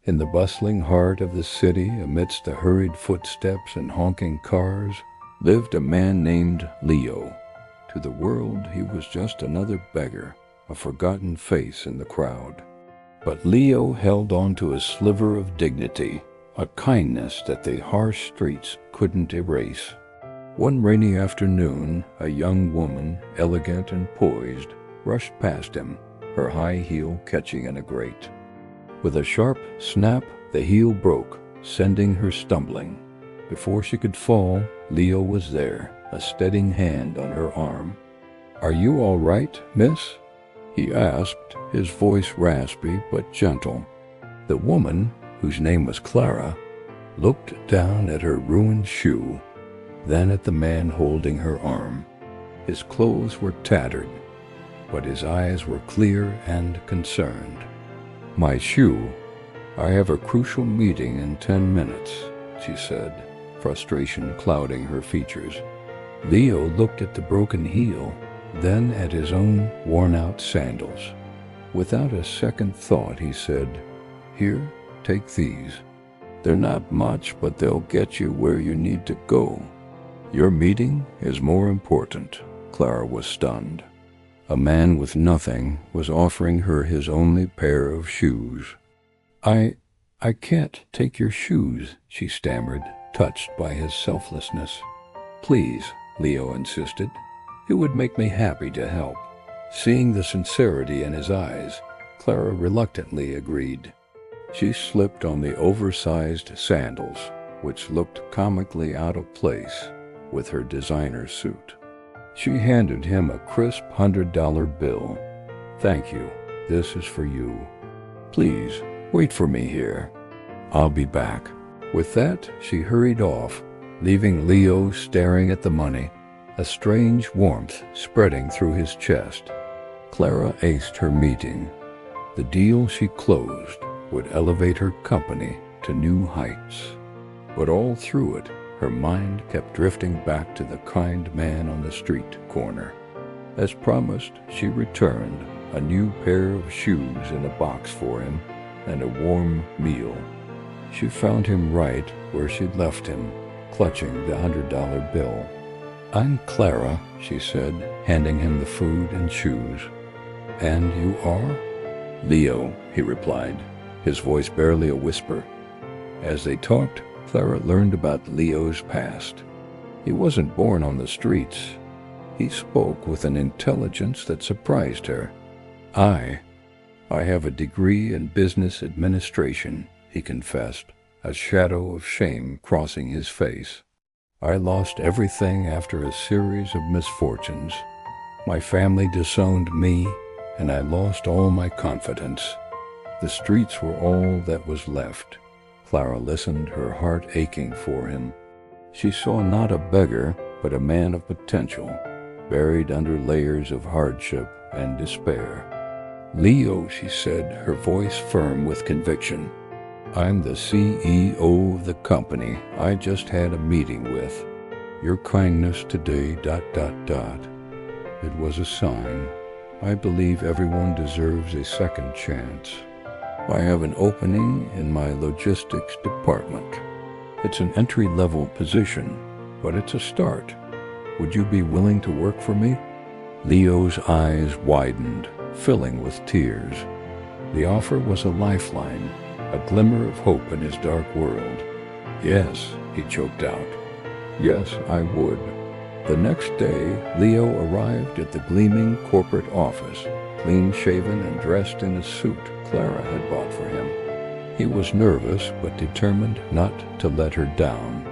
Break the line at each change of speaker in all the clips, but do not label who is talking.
In the bustling heart of the city, amidst the hurried footsteps and honking cars, lived a man named Leo. To the world, he was just another beggar, a forgotten face in the crowd. But Leo held on to a sliver of dignity, a kindness that the harsh streets couldn't erase. One rainy afternoon, a young woman, elegant and poised, rushed past him, her high heel catching in a grate. With a sharp snap, the heel broke, sending her stumbling. Before she could fall, Leo was there, a steadying hand on her arm. "Are you all right, miss?" he asked, his voice raspy but gentle. The woman, whose name was Clara, looked down at her ruined shoe, then at the man holding her arm. His clothes were tattered, but his eyes were clear and concerned. "My shoe. I have a crucial meeting in 10 minutes, she said, frustration clouding her features. Leo looked at the broken heel, then at his own worn-out sandals. Without a second thought, he said, "Here, take these. They're not much, but they'll get you where you need to go." "Your meeting is more important." Clara was stunned. A man with nothing was offering her his only pair of shoes. I can't take your shoes," she stammered, touched by his selflessness. "Please," Leo insisted. "It would make me happy to help." Seeing the sincerity in his eyes, Clara reluctantly agreed. She slipped on the oversized sandals, which looked comically out of place with her designer suit. She handed him a crisp $100 bill. "Thank you. This is for you. Please, wait for me here. I'll be back." With that, she hurried off, leaving Leo staring at the money, a strange warmth spreading through his chest. Clara aced her meeting. The deal she closed would elevate her company to new heights. But all through it, her mind kept drifting back to the kind man on the street corner. As promised, she returned, a new pair of shoes in a box for him, and a warm meal. She found him right where she'd left him, clutching the $100 bill. "I'm Clara," she said, handing him the food and shoes. "And you are?" "Leo," he replied, his voice barely a whisper. As they talked, Clara learned about Leo's past. He wasn't born on the streets. He spoke with an intelligence that surprised her. I have a degree in business administration," he confessed, a shadow of shame crossing his face. "I lost everything after a series of misfortunes. My family disowned me, and I lost all my confidence. The streets were all that was left." Clara listened, her heart aching for him. She saw not a beggar, but a man of potential, buried under layers of hardship and despair. "Leo," she said, her voice firm with conviction. "I'm the CEO of the company I just had a meeting with. Your kindness today, ... It was a sign. I believe everyone deserves a second chance. I have an opening in my logistics department. It's an entry-level position, but it's a start. Would you be willing to work for me?" Leo's eyes widened, filling with tears. The offer was a lifeline, a glimmer of hope in his dark world. "Yes," he choked out. "Yes, I would." The next day, Leo arrived at the gleaming corporate office, clean-shaven and dressed in a suit Clara had bought for him. He was nervous but determined not to let her down.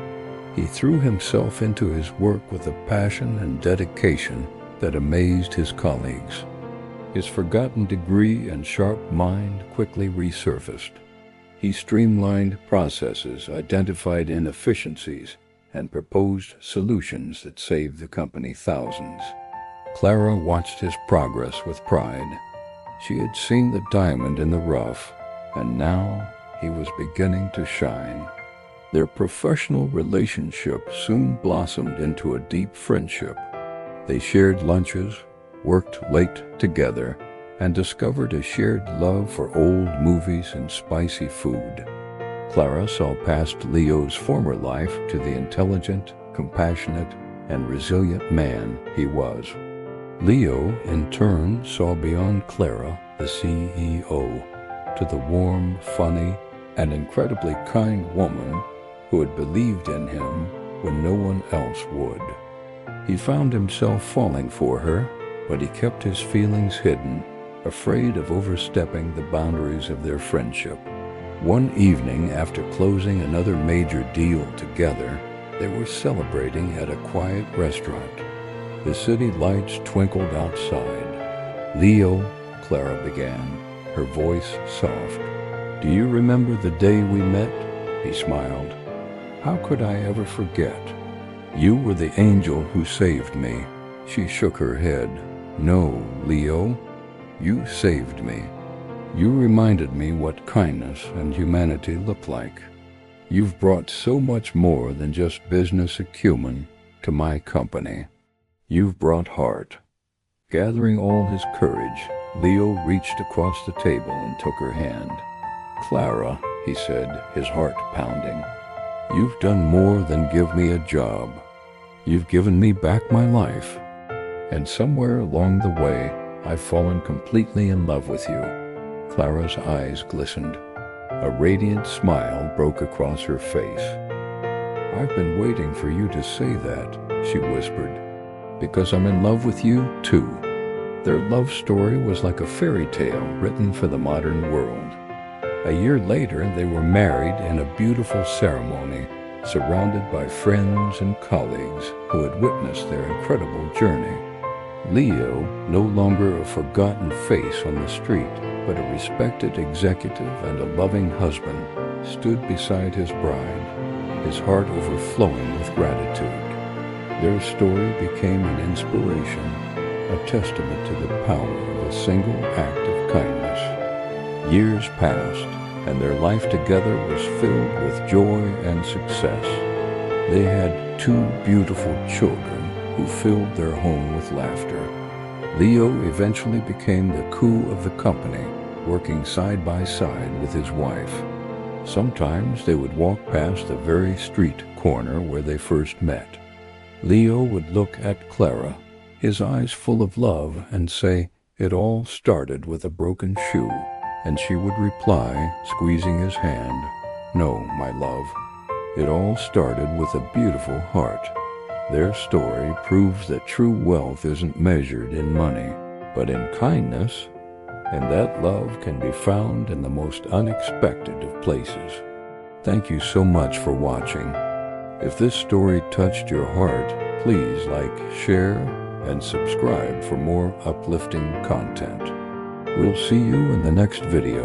He threw himself into his work with a passion and dedication that amazed his colleagues. His forgotten degree and sharp mind quickly resurfaced. He streamlined processes, identified inefficiencies, and proposed solutions that saved the company thousands. Clara watched his progress with pride. She had seen the diamond in the rough, and now he was beginning to shine. Their professional relationship soon blossomed into a deep friendship. They shared lunches, worked late together, and discovered a shared love for old movies and spicy food. Clara saw past Leo's former life to the intelligent, compassionate, and resilient man he was. Leo, in turn, saw beyond Clara, the CEO, to the warm, funny, and incredibly kind woman who had believed in him when no one else would. He found himself falling for her, but he kept his feelings hidden, afraid of overstepping the boundaries of their friendship. One evening, after closing another major deal together, they were celebrating at a quiet restaurant. The city lights twinkled outside. "Leo," Clara began, her voice soft. "Do you remember the day we met?" He smiled. "How could I ever forget? You were the angel who saved me." She shook her head. "No, Leo, you saved me. You reminded me what kindness and humanity look like. You've brought so much more than just business acumen to my company. You've brought heart." Gathering all his courage, Leo reached across the table and took her hand. "Clara," he said, his heart pounding, "you've done more than give me a job. You've given me back my life. And somewhere along the way, I've fallen completely in love with you." Clara's eyes glistened. A radiant smile broke across her face. "I've been waiting for you to say that," she whispered, "because I'm in love with you, too." Their love story was like a fairy tale written for the modern world. A year later, they were married in a beautiful ceremony, surrounded by friends and colleagues who had witnessed their incredible journey. Leo, no longer a forgotten face on the street, but a respected executive and a loving husband, stood beside his bride, his heart overflowing with gratitude. Their story became an inspiration, a testament to the power of a single act of kindness. Years passed, and their life together was filled with joy and success. They had 2 beautiful children who filled their home with laughter. Leo eventually became the coup of the company, working side by side with his wife. Sometimes they would walk past the very street corner where they first met. Leo would look at Clara, his eyes full of love, and say, "It all started with a broken shoe." And she would reply, squeezing his hand, "No, my love, it all started with a beautiful heart." Their story proves that true wealth isn't measured in money, but in kindness, and that love can be found in the most unexpected of places. Thank you so much for watching. If this story touched your heart, please like, share, and subscribe for more uplifting content. We'll see you in the next video.